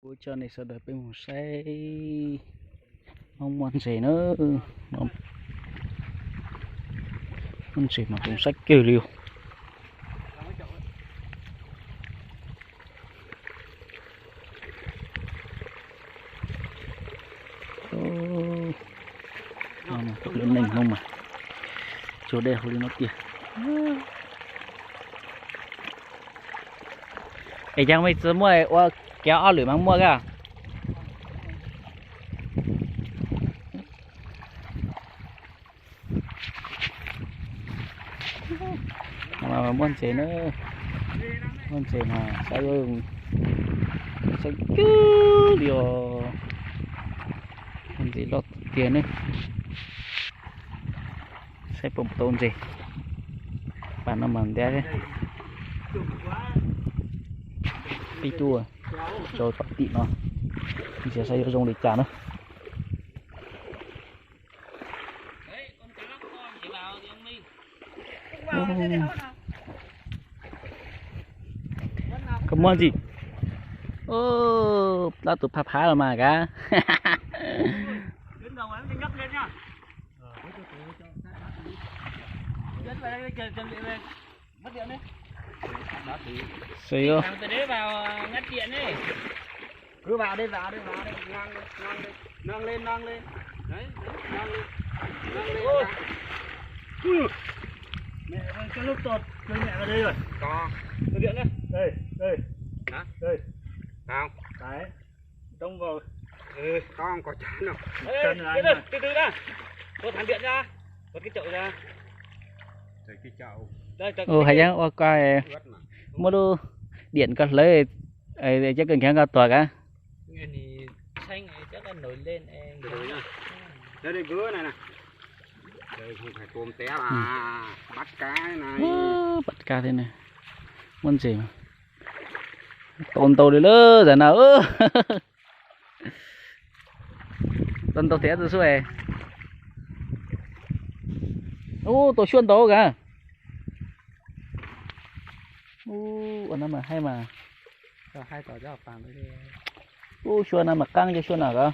Ủa cho này sao đợi bên một xe không muốn gì nữa không gì mà cũng sách kêu liều mà tục lên mình không mà chỗ đây hồi nó kìa cái chẳng mấy mua kéo ao lửa mang mua cả mà muốn chế nữa muốn chế mà sao ơi sao cứ điều làm gì lót tiền nữa sẽ bông tôn gì bạn nó mầm đeo đấy đi chua rồi bắt tị nó thì sẽ xây dùng để trả nữa không muốn gì ô đã tụt phá rồi mà cả xì không từ đấy vào ngắt điện đi, cứ vào đây nâng lên đấy nâng lên mẹ cái lúc tọt chơi mẹ vào đây rồi, to cái điện đây đây hả đây nào đấy đông vào con có chân đâu từ từ đã tôi thằng điện ra có cái chậu ra rồi cái chậu đây hay chăng ô coi mua đồ điện cắt lấy để chắc cần kéo cả tòa cả nghe thì xanh chắc là nổi lên em đây gứa này nè đây không phải tôm té mà bắt cá này bắt cá thế này muốn gì mà tôm tàu đi lơ giờ nào tôm tàu té rồi xuôi ô tàu xuyên tàu cả ô nó mà hay mà cho hai tàu ra phàm đây ô xuyên nào mà căng cho xuyên nào cả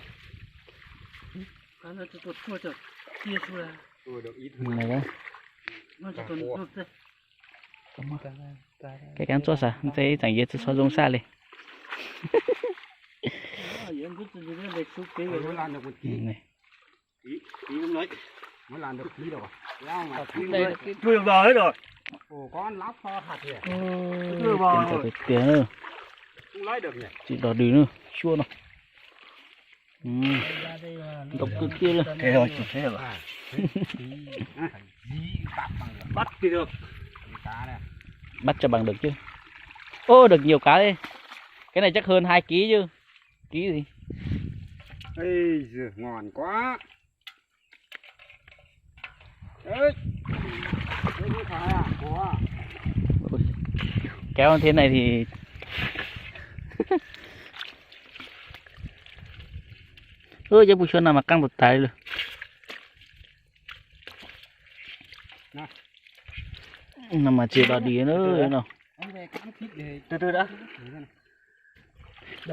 nó tụt chua chợt chia xuôi được ít này đấy nó chỉ còn cái cán chốt à thế chẳng gì cho dùng xa lên mới làm được một ký này ký cũng lấy mới làm được ký đâu à đây chui vào hết rồi ồ con lóc to thật kìa chui vào tiền nữa không lấy được nhỉ chị đỏ đi nữa chua nó độc cực kia luôn thế rồi thế rồi bắt thì được cá này bắt cho bằng được chứ ô được nhiều cá đi cái này chắc hơn 2 ký chứ ký gì ây giời ngon quá ơi kéo thế này thì ôi chứ bùi xuân nào mà căng một tay luôn nằm mà chưa đỏ đi nữa nào từ từ đã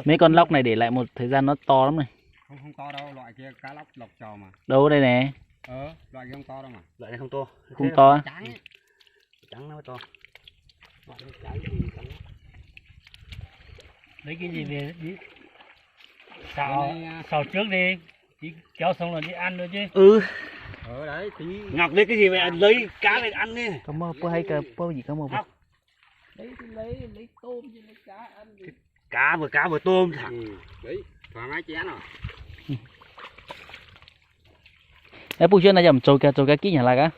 mấy con lóc này để lại một thời gian nó to lắm này không to đâu loại kia cá lóc lọc trò mà đâu đây nè loại kia không to đâu mà loại này không to không to trắng nó mới to lấy cái gì về đi xào trước đi chỉ kéo xong rồi đi ăn nữa chứ đấy tí Ngọc lấy cái gì vậy lấy cá về ăn đi có mơ có hay cả có gì có mơ lấy tôm chứ lấy cá ăn đi cá vừa tôm thẳng đấy thoải mái chén rồi đấy bùi xuân này dầm trồi cá ký nhà lại cả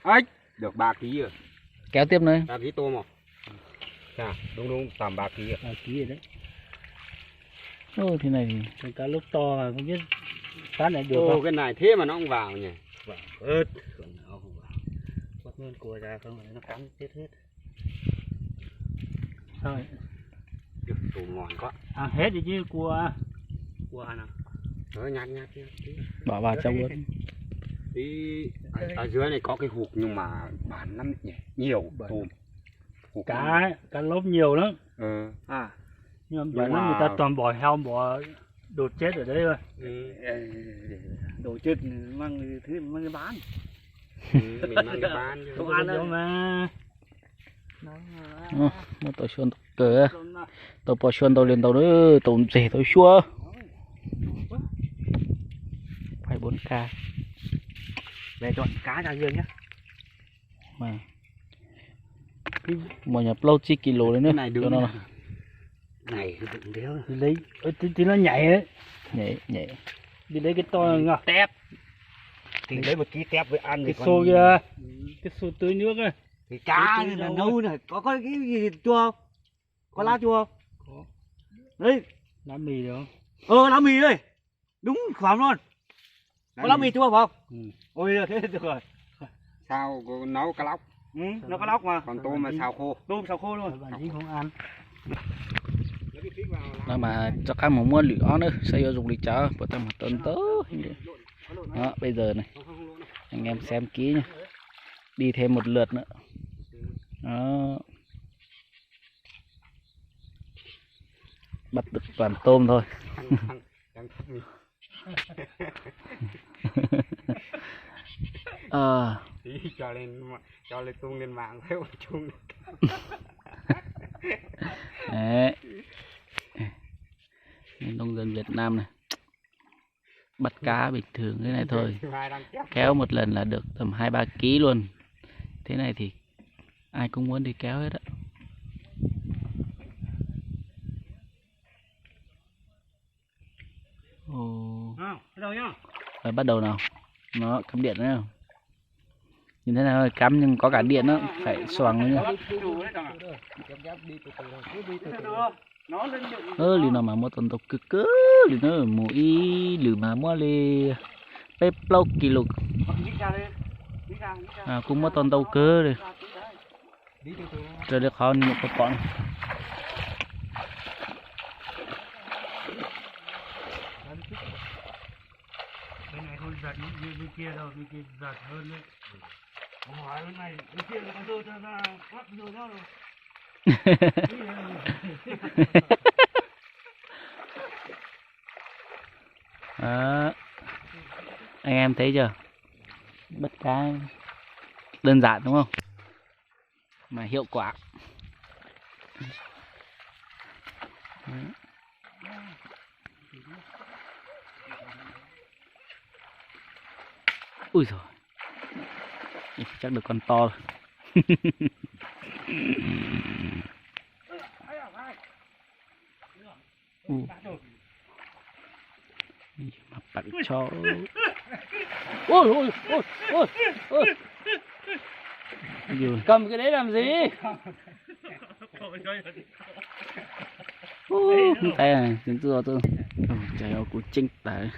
ấy được 3 kg rồi kéo tiếp nữa 3 kg tôm rồi đúng tầm 3 kg rồi 3 kg rồi đấy ô thế này thì cá lúc to mà không biết cá này được không cái này thế mà nó không vào nhỉ ớt không vào bắt nguyên cua ra không phải nó cắn chết hết thôi tôm ngon quá ăn hết đi chứ cua nào nhặt bỏ vào trong luôn tí ở dưới này có cái hụt nhưng mà bán lắm nhỉ nhiều tôm cá lốp nhiều lắm Nhưng mà người ta toàn bỏ heo bỏ đồ chết ở đây rồi. Đồ chết mang thứ mang cái bán. Mình mang cái bán chứ. Không ăn đâu mà. Một tàu xuân cờ tàu bò xuân tàu lên tàu nữa tàu rể tàu xua phải 4K Về chọn cá ra riêng nhá. mà mà nhập lâu chi kilo đấy nữa Này đứng cho nó này đừng đéo đi lấy thì nó nhảy ấy, nhảy đi lấy cái to ngọc Tép. Thì lấy một ký tép với ăn cái thì xô kia, cái xô tưới nước ấy. thì cá là nấu này có cái gì chua không? Có lá chua không? Có. Đấy. Lá mì được không? Lá mì đây. Đúng khoản luôn. Có lá mì chua phải không? Ừ. Ôi thế được rồi. Sao cô nấu cá lóc? Ừ, nó có lóc mà. Còn tôm mà xào khô. Tôm xào khô luôn. Bạn không ăn. nó mà cho các món mua lửa nữa xây dùng đi chợ bữa tao một tuần tớ đó bây giờ này anh em xem kỹ nhá đi thêm một lượt nữa đó bắt được toàn tôm thôi cho lên tung lên mạng thấy chung. đấy nông dân Việt Nam này bắt cá bình thường thế này thôi kéo một lần là được tầm 2-3 kg luôn thế này thì ai cũng muốn đi kéo hết á. Ồ. Rồi bắt đầu nào nó cắm điện nữa như thế này thôi cắm nhưng có cả điện đó phải xoàng nữa nhá lì nào mà mua tuần tộc cực cứ lì nữa mua y lì mà mua lì pep lâu kilo cũng mua tuần tàu cơ rồi rồi được họ một cái con Bên này thôi giật bên kia rồi, bên kia giật hơn đấy. Không hỏi bên này, bên kia là con dơ cho ra quát dơ nhau rồi. Đó. Anh em thấy chưa? Bắt cá đơn giản đúng không? Mà hiệu quả. Ui giời, chắc được con to rồi. Mà bạn cho ôi cầm cái đấy làm gì? Không thấy à, tiếng tưa tôi. Trời ơi, cú chinh đấy.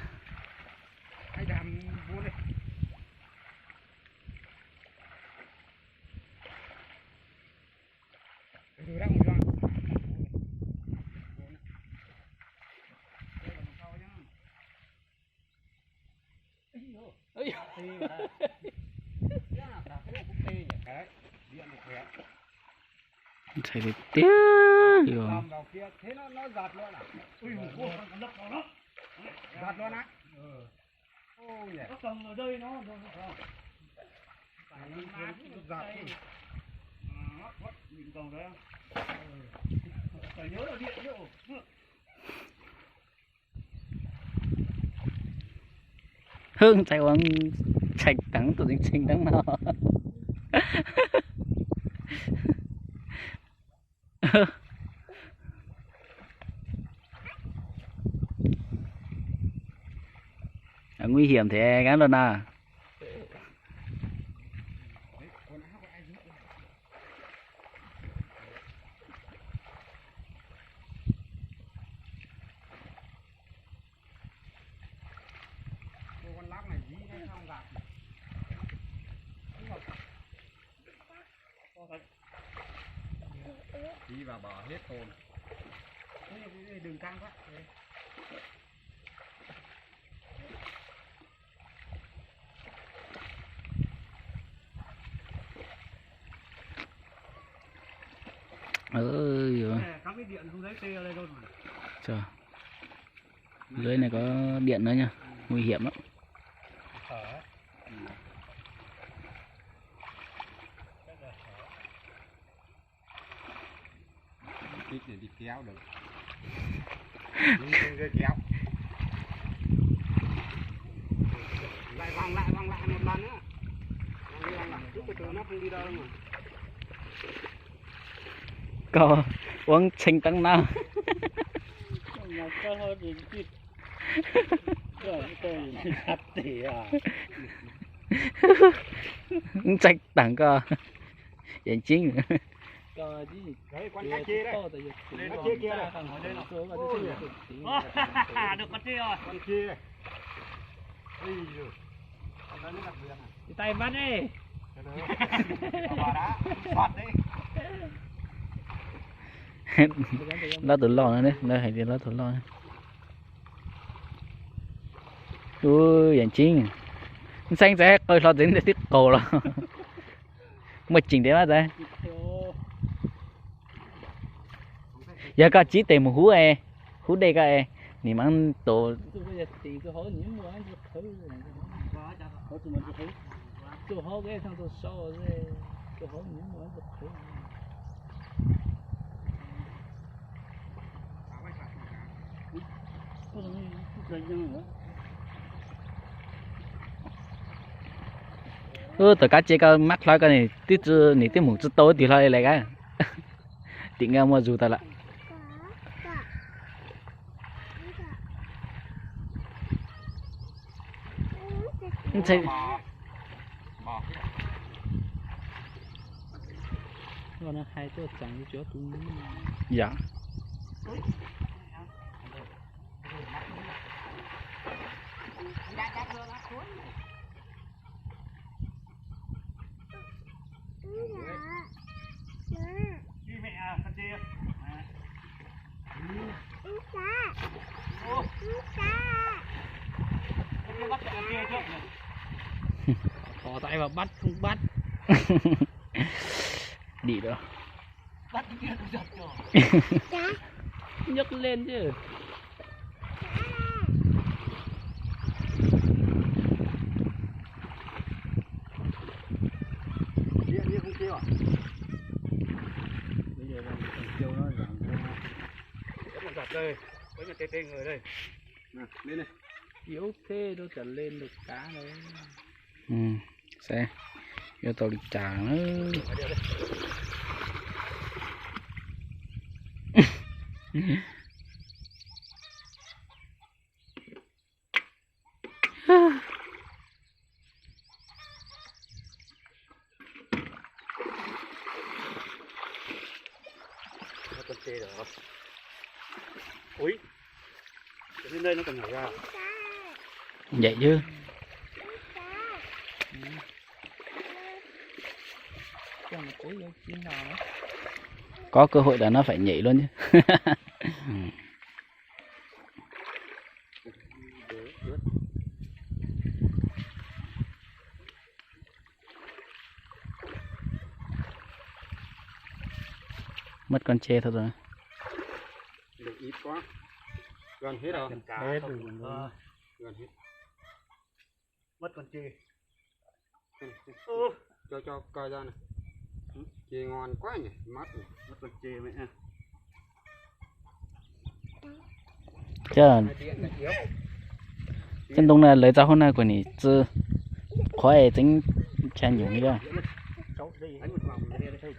Thấy được tiếc rồi. Thế nó giọt luôn à? Ui giọt luôn á? Ôi nhỉ. Nó cầm ở đây nó giọt. Mình cầm đấy. Phải nhớ là điện chứ. Hương chạy uống sạch trắng tụi xinh trắng nào. Nguy hiểm thế gắn luôn à. Con lắc này dí nó không gạt. Đi vào bờ hết tồn. Đừng căng quá. Ơi Cắm cái điện không thấy tê ở đây đâu rồi. Chờ. Lưới này có điện nữa nha, nguy hiểm lắm. Ít để đi kéo được. Đi kéo. Lại vòng lại một lần nữa. Vòng lại, lúc từ nó không đi đâu mà. Có uống chanh tăng na. Nhà cơ hơn thì chít. Rồi tôi sắp tỉ à. Chanh tăng cơ. Vậy chính. Cơ chứ. Đấy, con cá chê đấy. Lên con chê kia này. Được con chê rồi. Con chê này. Ây giời. Cái tay bắt đi. Bà đã, bọt đi. Nó tự lo nữa đấy, nó hay đi nó tự lo. Ui, vậy chính. Xanh sẽ coi lo đến để tiếp cầu rồi. Mày chỉnh thế mà ra. Giờ có chỉ tìm một hú đây cái nỉ mang tổ. Tôi bây giờ tìm tôi hỏi những món ăn thứ này. Hỏi tụi mình thứ. Tôi hỏi cái thằng tôi so rồi. Tôi hỏi những món ăn thứ. Tất cả chỉ có mắc lại cái này tí chứ nỉ tí một chút tối thì lại lại cái. Định nghe mua dù ta lại. Nó hai chỗ chẳng đi chỗ tụi. Dạ. Đi mẹ à, con chê. Bắt con chê trước. Bỏ tay vào bắt không bắt. Đi đó. Bắt cái kia giật rồi. Nhấc lên chứ. Đi không kêu à? Bây giờ là kêu nó giảm ra. Rất là giật đây. Có nhà tê người đây. Nè, lên đây. Yếu thế đâu chẳng lên được cá đấy. Ừ, xe. Vô tàu đi trả nữa. Con chê rồi. Ui. Lên đây nó còn nhảy ra. Vậy chứ. Có cơ hội là nó phải nhảy luôn chứ. Mất con chê thôi rồi. Được ít quá. Gần hết rồi. Hết rồi. Gần hết. Mất con chê. Cho coi ra này. Chê ngon quá nhỉ, mắt nhỉ. Mất con chê mẹ. Chứ chân đông này lấy ra hôm nay của nỉ chứ khói tính chan dùng chưa. Cháu đây anh một vòng đây đây.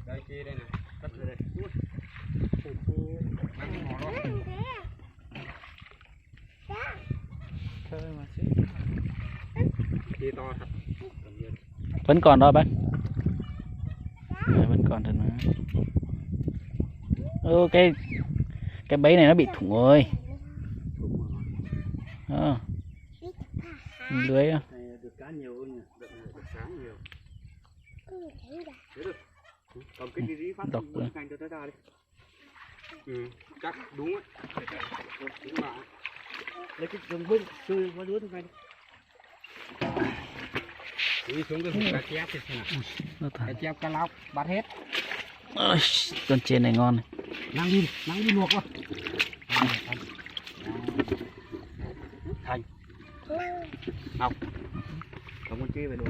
Đây chê đây này. Cắt đây đây. Ăn ngọt đó. Thôi mà xí. Chê to thật. Vẫn còn đó bác. Vẫn còn thật nữa. Ừ, cái bẫy này nó bị thủng rồi. Lưới á. Được cá nhiều hơn nhỉ. Được cá nhiều. Cầm cái gì phát canh cho ra đi. Ừ, chắc đúng á. Đúng mà. Lấy cái đường bưng chơi qua đứa thằng này. Đi xuống cái cá chép thì xem nào. Cá chép cá lóc bắt hết. Ôi, con trên này ngon này. năng đi luộc quá thành học không con kia về luôn